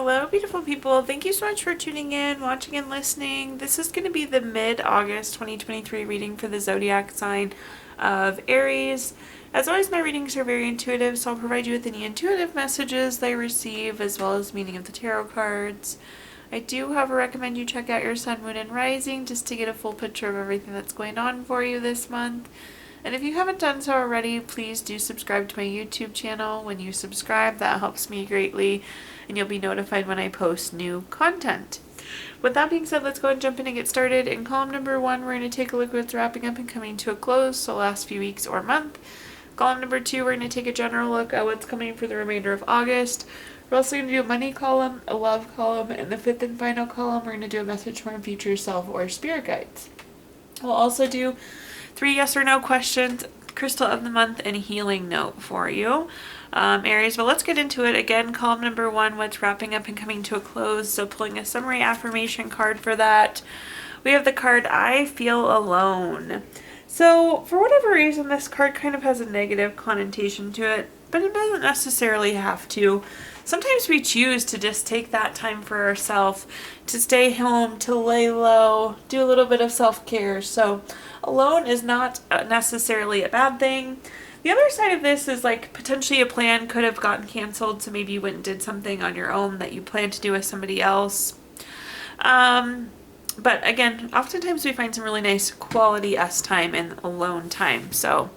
Hello, beautiful people. Thank you so much for tuning in, watching, and listening. This is going to be the mid-August 2023 reading for the zodiac sign of Aries. As always, my readings are very intuitive, so I'll provide you with any intuitive messages that I receive, as well as meaning of the tarot cards. I do, however, recommend you check out your sun, moon, and rising just to get a full picture of everything that's going on for you this month. And if you haven't done so already, please do subscribe to my YouTube channel. When you subscribe, that helps me greatly, and you'll be notified when I post new content. With that being said, let's go ahead and jump in and get started. In column number 1, we're going to take a look at what's wrapping up and coming to a close, so last few weeks or month. Column number 2, we're going to take a general look at what's coming for the remainder of August. We're also going to do a money column, a love column, and the 5th and final column, we're going to do a message from future self or spirit guides. We'll also do 3 yes or no questions, crystal of the month, and a healing note for you, Aries. But let's get into it. Again, column number 1, what's wrapping up and coming to a close. So pulling a summary affirmation card for that, we have the card, I feel alone. So for whatever reason, this card kind of has a negative connotation to it, but it doesn't necessarily have to. Sometimes we choose to just take that time for ourselves, to stay home, to lay low, do a little bit of self-care. So alone is not necessarily a bad thing. The other side of this is like potentially a plan could have gotten canceled, so maybe you went and did something on your own that you planned to do with somebody else. But again, oftentimes we find some really nice quality us time and alone time. So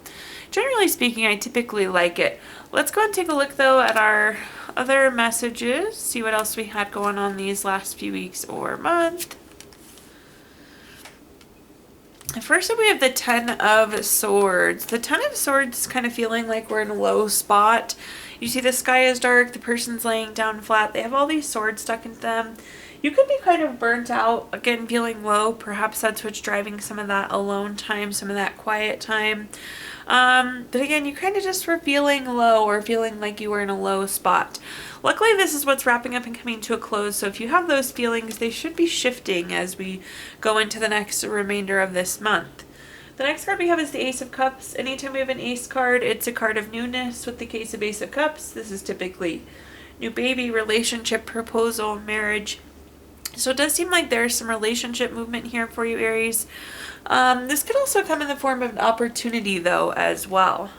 generally speaking, I typically like it. Let's go and take a look though at our other messages, see what else we had going on these last few weeks or month. First up, we have the 10 of Swords. The 10 of Swords is kind of feeling like we're in a low spot. You see the sky is dark, the person's laying down flat, they have all these swords stuck into them. You could be kind of burnt out, again, feeling low. Perhaps that's what's driving some of that alone time, some of that quiet time. But again, you kind of just were feeling low or feeling like you were in a low spot. Luckily, this is what's wrapping up and coming to a close. So if you have those feelings, they should be shifting as we go into the next remainder of this month. The next card we have is the Ace of Cups. Anytime we have an Ace card, it's a card of newness. With the case of Ace of Cups, this is typically new baby, relationship, proposal, marriage. So it does seem like there's some relationship movement here for you, Aries. This could also come in the form of an opportunity, though, as well.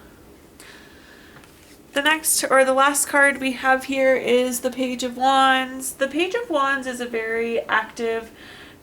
The next, or the last card we have here is the Page of Wands. The Page of Wands is a very active,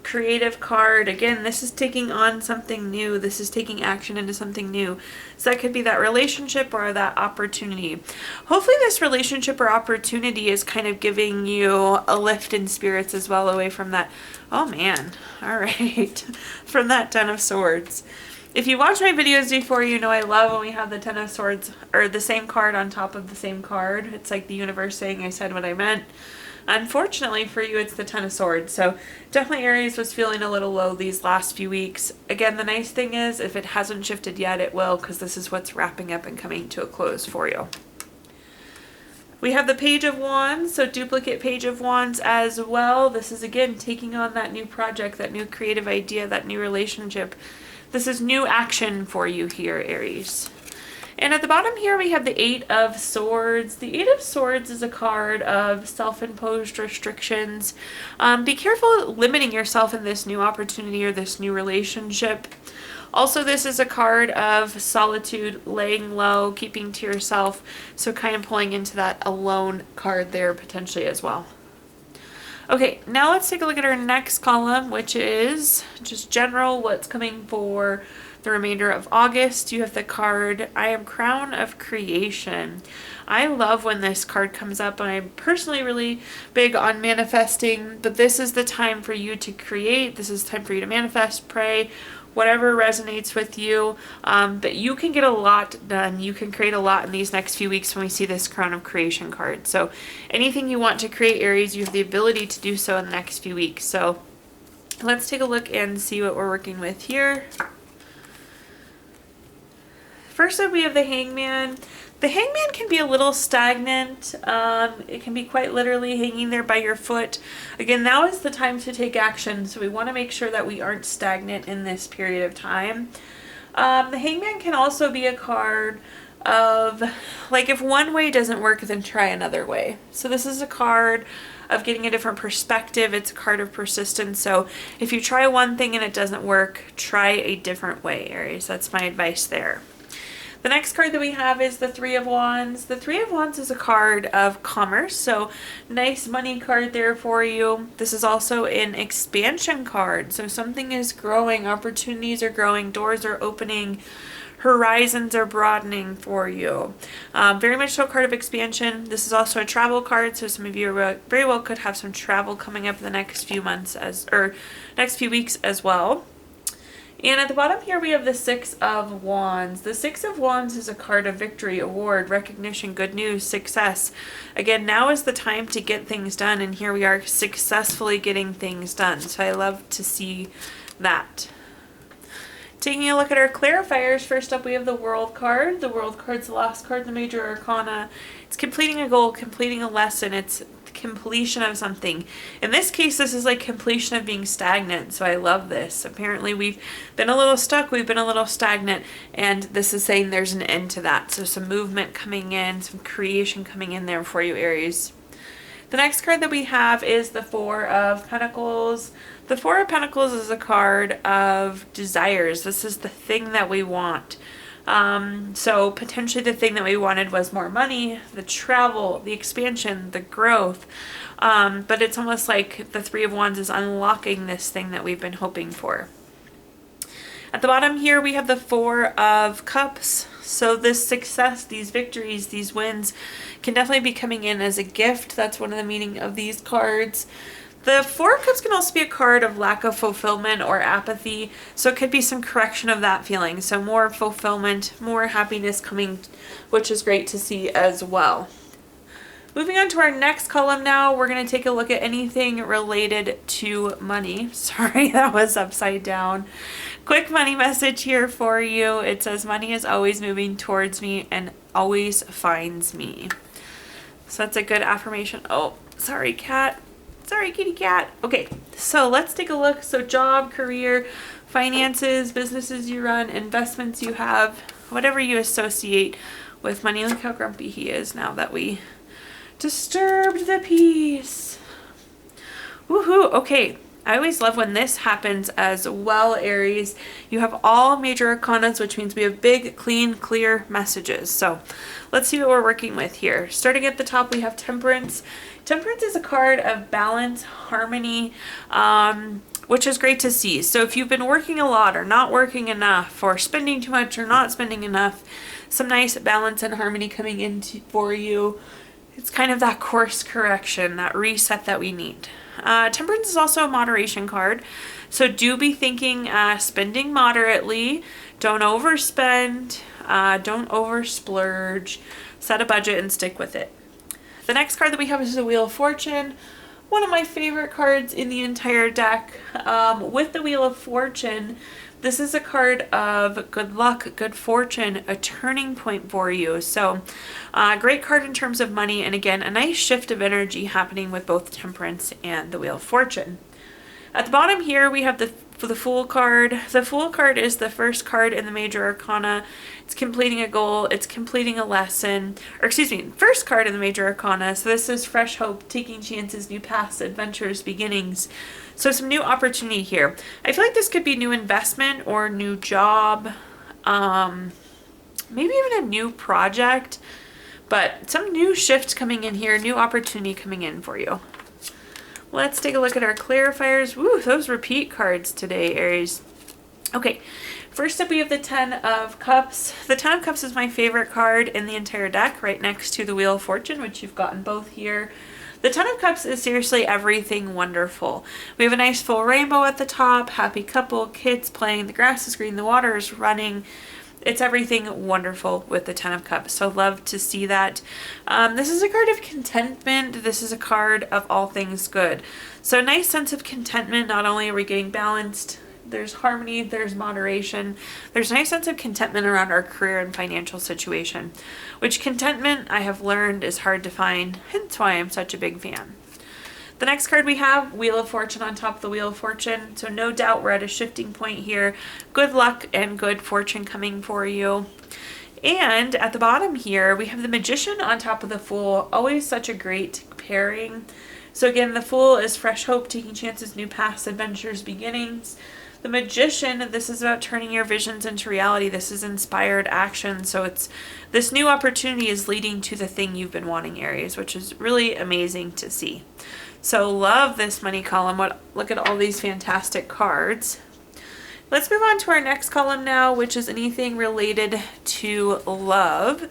creative card. Again, this is taking on something new. This is taking action into something new. So that could be that relationship or that opportunity. Hopefully this relationship or opportunity is kind of giving you a lift in spirits as well, away from that, oh man, all right, from that 10 of Swords. If you watch my videos before, you know I love when we have the 10 of Swords, or the same card on top of the same card. It's like the universe saying I said what I meant. Unfortunately for you, it's the 10 of Swords. So definitely Aries was feeling a little low these last few weeks. Again, the nice thing is if it hasn't shifted yet, it will, because this is what's wrapping up and coming to a close for you. We have the Page of Wands, so duplicate Page of Wands as well. This is again taking on that new project, that new creative idea, that new relationship. This is new action for you here, Aries. And at the bottom here, we have the 8 of Swords. The 8 of Swords is a card of self-imposed restrictions. Be careful limiting yourself in this new opportunity or this new relationship. Also, this is a card of solitude, laying low, keeping to yourself. So kind of pulling into that alone card there potentially as well. Okay, now let's take a look at our next column, which is just general, what's coming for the remainder of August. You have the card, I am Crown of Creation. I love when this card comes up, and I'm personally really big on manifesting, but this is the time for you to create. This is the time for you to manifest, pray, whatever resonates with you. But you can get a lot done. You can create a lot in these next few weeks when we see this Crown of Creation card. So anything you want to create, Aries, you have the ability to do so in the next few weeks. So let's take a look and see what we're working with here. First up, we have the Hangman. The Hangman can be a little stagnant. It can be quite literally hanging there by your foot. Again, now is the time to take action, so we want to make sure that we aren't stagnant in this period of time. The Hangman can also be a card of, like, if one way doesn't work, then try another way. So this is a card of getting a different perspective. It's a card of persistence. So if you try one thing and it doesn't work, try a different way, Aries. That's my advice there. The next card that we have is the Three of Wands. The Three of Wands is a card of commerce, so nice money card there for you. This is also an expansion card, so something is growing, opportunities are growing, doors are opening, horizons are broadening for you. Very much so a card of expansion. This is also a travel card, so some of you very well could have some travel coming up in the next few months next few weeks as well. And at the bottom here we have the Six of Wands. The Six of Wands is a card of victory, award, recognition, good news, success. Again, now is the time to get things done, and here we are successfully getting things done. So I love to see that. Taking a look at our clarifiers, first up we have the World card. The World card's the last card in the major arcana. It's completing a goal, completing a lesson. It's completion of something. In this case, this is like completion of being stagnant, so I love this. Apparently we've been a little stuck, we've been a little stagnant, and this is saying there's an end to that. So some movement coming in, some creation coming in there for you, Aries. The next card that we have is the Four of Pentacles. The Four of Pentacles is a card of desires. This is the thing that we want. So potentially the thing that we wanted was more money, the travel, the expansion, the growth. But it's almost like the Three of Wands is unlocking this thing that we've been hoping for. At the bottom here, we have the Four of Cups. So this success, these victories, these wins can definitely be coming in as a gift. That's one of the meaning of these cards. The Four of Cups can also be a card of lack of fulfillment or apathy, so it could be some correction of that feeling. So more fulfillment, more happiness coming, which is great to see as well. Moving on to our next column now, we're going to take a look at anything related to money. Sorry, that was upside down. Quick money message here for you. It says money is always moving towards me and always finds me. So that's a good affirmation. Oh, sorry, cat. Sorry, kitty cat. Okay, so let's take a look. So job, career, finances, businesses you run, investments you have, whatever you associate with money. Look how grumpy he is now that we disturbed the peace. Woohoo. Okay, I always love when this happens as well, Aries. You have all major arcanas, which means we have big, clean, clear messages. So let's see what we're working with here. Starting at the top, we have Temperance. Temperance is a card of balance, harmony, which is great to see. So if you've been working a lot or not working enough or spending too much or not spending enough, some nice balance and harmony coming in for you. It's kind of that course correction, that reset that we need. Temperance is also a moderation card. So do be thinking spending moderately. Don't overspend. Don't oversplurge. Set a budget and stick with it. The next card that we have is the Wheel of Fortune. One of my favorite cards in the entire deck. With the Wheel of Fortune, this is a card of good luck, good fortune, a turning point for you. So great card in terms of money, and again, a nice shift of energy happening with both Temperance and the Wheel of Fortune. At the bottom here, we have the Fool card. The Fool card is the first card in the major arcana. It's completing a goal. It's completing a lesson. Or excuse me, first card in the major arcana. So this is fresh hope, taking chances, new paths, adventures, beginnings. So some new opportunity here. I feel like this could be new investment or new job. Maybe even a new project. But some new shift coming in here, new opportunity coming in for you. Let's take a look at our clarifiers. Woo, those repeat cards today, Aries. Okay, first up we have the Ten of Cups. The Ten of Cups is my favorite card in the entire deck, right next to the Wheel of Fortune, which you've gotten both here. The Ten of Cups is seriously everything wonderful. We have a nice full rainbow at the top, happy couple, kids playing, the grass is green, the water is running. It's everything wonderful with the Ten of Cups. So love to see that. This is a card of contentment. This is a card of all things good. So nice sense of contentment. Not only are we getting balanced, there's harmony, there's moderation. There's a nice sense of contentment around our career and financial situation, which contentment I have learned is hard to find, hence why I'm such a big fan. The next card we have, Wheel of Fortune on top of the Wheel of Fortune. So no doubt we're at a shifting point here. Good luck and good fortune coming for you. And at the bottom here, we have the Magician on top of the Fool. Always such a great pairing. So again, the Fool is fresh hope, taking chances, new paths, adventures, beginnings. The Magician, this is about turning your visions into reality. This is inspired action. So it's this new opportunity is leading to the thing you've been wanting, Aries, which is really amazing to see. So love this money column. Look at all these fantastic cards. Let's move on to our next column now, which is anything related to love.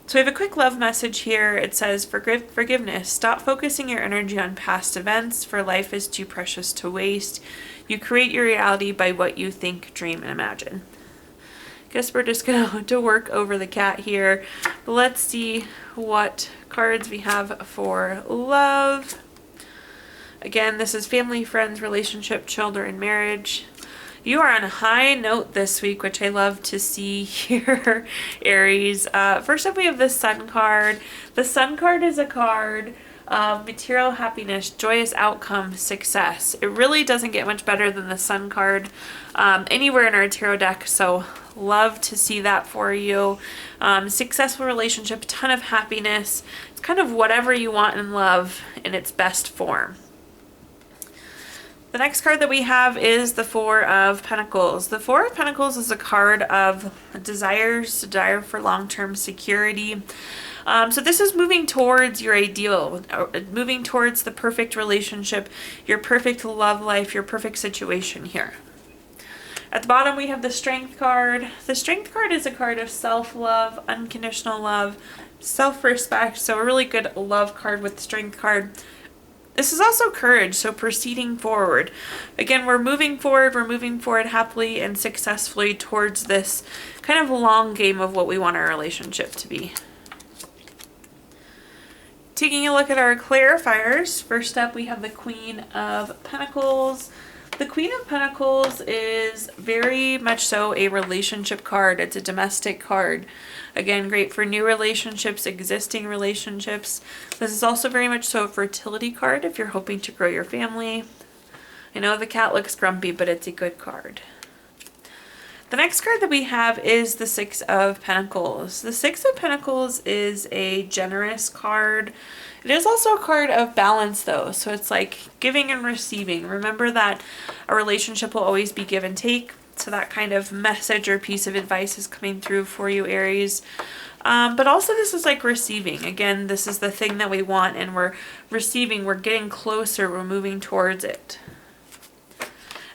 So we have a quick love message here. It says, forgiveness. Stop focusing your energy on past events, for life is too precious to waste. You create your reality by what you think, dream, and imagine. Guess we're just going to work over the cat here. But let's see what cards we have for love. Again, this is family, friends, relationship, children, marriage. You are on a high note this week, which I love to see here, Aries. First up, we have the Sun card. The Sun card is a card of material happiness, joyous outcome, success. It really doesn't get much better than the Sun card anywhere in our tarot deck, so love to see that for you. Successful relationship, ton of happiness. It's kind of whatever you want in love in its best form. The next card that we have is the Four of Pentacles. The Four of Pentacles is a card of desire for long-term security. So this is moving towards your ideal, moving towards the perfect relationship, your perfect love life, your perfect situation here. At the bottom, we have the Strength card. The Strength card is a card of self-love, unconditional love, self-respect. So a really good love card with the Strength card. This is also courage, so proceeding forward. Again, we're moving forward happily and successfully towards this kind of long game of what we want our relationship to be. Taking a look at our clarifiers, first up we have the Queen of Pentacles. The Queen of Pentacles is very much so a relationship card. It's a domestic card. Again, great for new relationships, existing relationships. This is also very much so a fertility card if you're hoping to grow your family. I know the cat looks grumpy, but it's a good card. The next card that we have is the Six of Pentacles. The Six of Pentacles is a generous card. It is also a card of balance though, so it's like giving and receiving. Remember that a relationship will always be give and take, so that kind of message or piece of advice is coming through for you, Aries. But also this is like receiving. Again, this is the thing that we want and we're receiving, we're getting closer, we're moving towards it.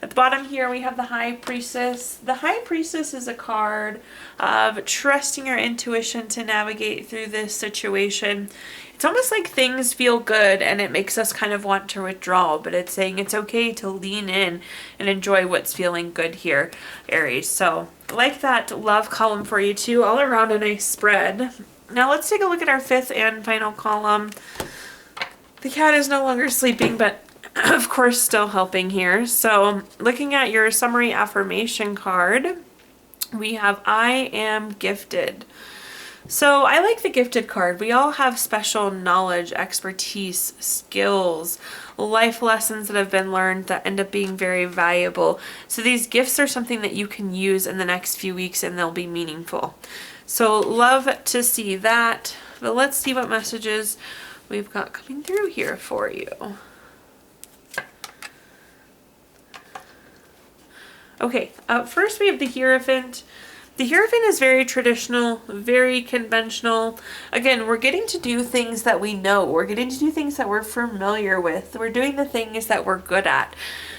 At the bottom here, we have the High Priestess. The High Priestess is a card of trusting your intuition to navigate through this situation. It's almost like things feel good and it makes us kind of want to withdraw, but it's saying it's okay to lean in and enjoy what's feeling good here, Aries. So I like that love column for you too, all around a nice spread. Now let's take a look at our fifth and final column. The cat is no longer sleeping, but of course still helping here. So looking at your summary affirmation card, we have I am gifted. So I like the gifted card. We all have special knowledge, expertise, skills, life lessons that have been learned that end up being very valuable. So these gifts are something that you can use in the next few weeks and they'll be meaningful. So love to see that. But let's see what messages we've got coming through here for you. Okay, first we have the Hierophant. The Hierophant is very traditional, very conventional. Again, we're getting to do things that we know. We're getting to do things that we're familiar with. We're doing the things that we're good at.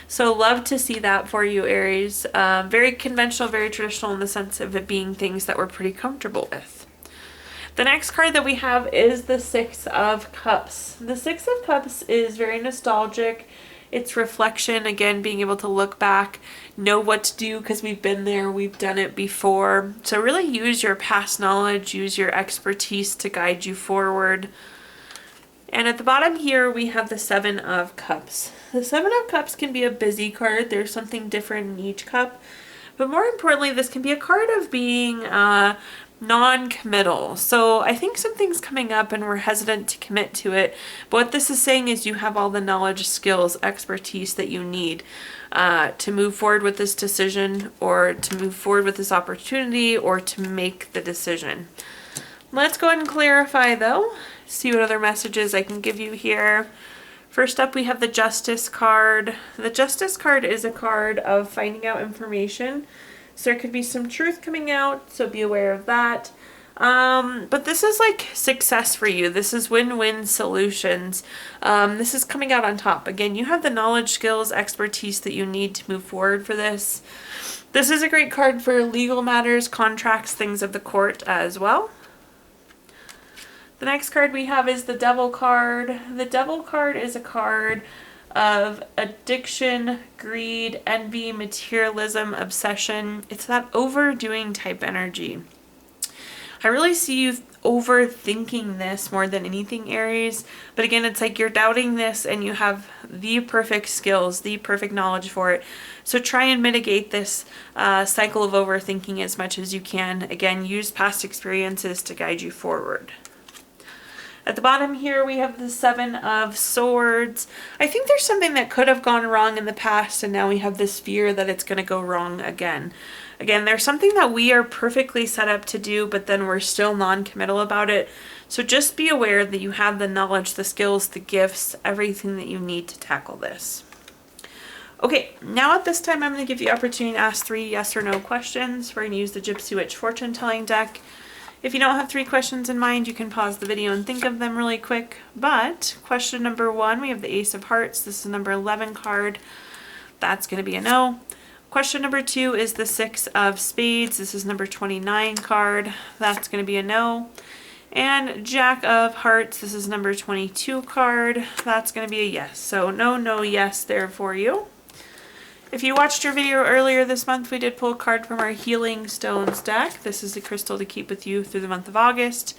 So love to see that for you, Aries. Very conventional, very traditional in the sense of it being things that we're pretty comfortable with. The next card that we have is the Six of Cups. The Six of Cups is very nostalgic. It's reflection, again, being able to look back, know what to do because we've been there, we've done it before. So really use your past knowledge, use your expertise to guide you forward. And at the bottom here, we have the Seven of Cups. The Seven of Cups can be a busy card. There's something different in each cup. But more importantly, this can be a card of being Non-committal. So I think something's coming up and we're hesitant to commit to it. But what this is saying is you have all the knowledge, skills, expertise that you need to move forward with this decision, or to move forward with this opportunity, or to make the decision. Let's go ahead and clarify though. See what other messages I can give you here. First up, we have the Justice card. The Justice card is a card of finding out information. So there could be some truth coming out, so be aware of that. But this is like success for you. This is win-win solutions. This is coming out on top. Again, you have the knowledge, skills, expertise that you need to move forward for this. This is a great card for legal matters, contracts, things of the court as well. The next card we have is the Devil card. The Devil card is a card of addiction, greed, envy, materialism, obsession. It's that overdoing type energy. I really see you overthinking this more than anything, Aries. But again, it's like you're doubting this and you have the perfect skills, the perfect knowledge for it. So try and mitigate this cycle of overthinking as much as you can. Again, use past experiences to guide you forward. At the bottom here, we have the Seven of Swords. I think there's something that could have gone wrong in the past, and now we have this fear that it's going to go wrong again. Again, there's something that we are perfectly set up to do, but then we're still non-committal about it. So just be aware that you have the knowledge, the skills, the gifts, everything that you need to tackle this. Okay, now at this time, I'm going to give you the opportunity to ask 3 yes or no questions. We're going to use the Gypsy Witch fortune telling deck. If you don't have 3 questions in mind, you can pause the video and think of them really quick. But question number 1, we have the Ace of Hearts. This is number 11 card. That's going to be a no. Question number 2 is the 6 of Spades. This is number 29 card. That's going to be a no. And Jack of Hearts. This is number 22 card. That's going to be a yes. So no, no, yes there for you. If you watched your video earlier this month, we did pull a card from our Healing Stones deck. This is a crystal to keep with you through the month of August.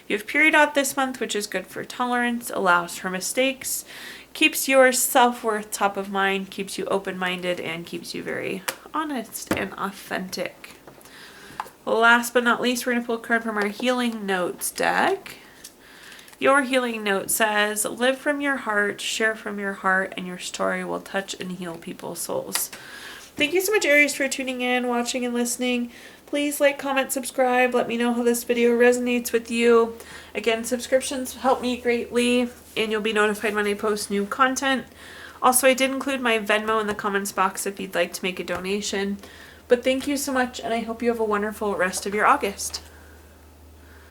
You have Peridot this month, which is good for tolerance, allows for mistakes, keeps your self-worth top of mind, keeps you open-minded, and keeps you very honest and authentic. Last but not least, we're going to pull a card from our Healing Notes deck. Your healing note says, live from your heart, share from your heart, and your story will touch and heal people's souls. Thank you so much, Aries, for tuning in, watching, and listening. Please like, comment, subscribe. Let me know how this video resonates with you. Again, subscriptions help me greatly, and you'll be notified when I post new content. Also, I did include my Venmo in the comments box if you'd like to make a donation. But thank you so much, and I hope you have a wonderful rest of your August.